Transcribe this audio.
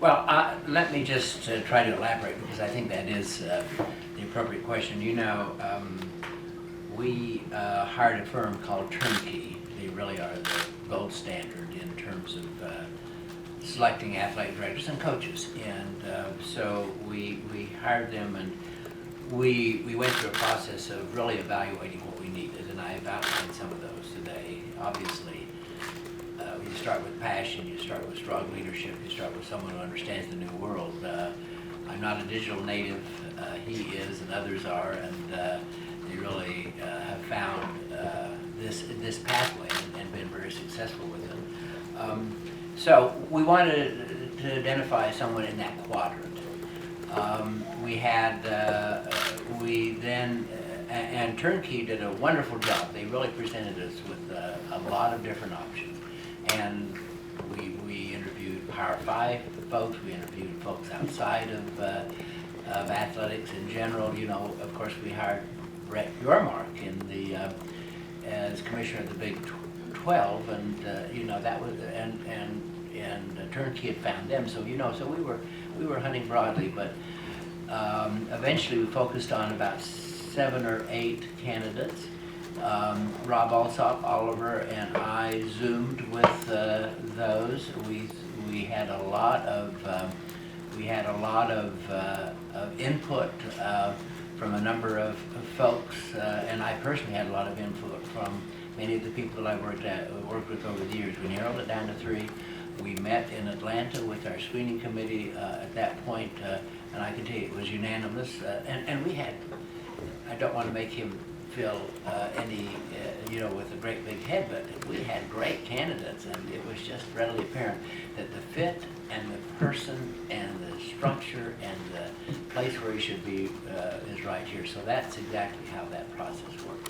Well, let me just try to elaborate because I think that is the appropriate question. You know, we hired a firm called Turnkey. They really are the gold standard in terms of selecting athletic directors and coaches. And so we hired them, and we went through a process of really evaluating what we needed, and I've outlined some of those today. Obviously, you start with passion, you start with strong leadership, you start with someone who understands the new world. I'm not a digital native, he is and others are, and they really have found this pathway and been very successful with it. So we wanted to identify someone in that quadrant. We then, and Turnkey did a wonderful job. They really presented us with a lot of different options. And we interviewed Power 5 folks, we interviewed folks outside of athletics in general. You know, of course, we hired Brett Yormark as commissioner of the Big 12, and you know, that was, and Turnkey had found them. So you know, so we were hunting broadly, but eventually we focused on about 7 or 8 candidates. Rob Alsop, Oliver, and I zoomed with those. We had a lot of input from a number of folks, and I personally had a lot of input from many of the people that I worked with over the years. We narrowed it down to 3. We met in Atlanta with our screening committee at that point, and I can tell you it was unanimous. And we had, I don't want to make him feel you know, with a great big head, but we had great candidates, and it was just readily apparent that the fit and the person and the structure and the place where he should be is right here. So that's exactly how that process worked.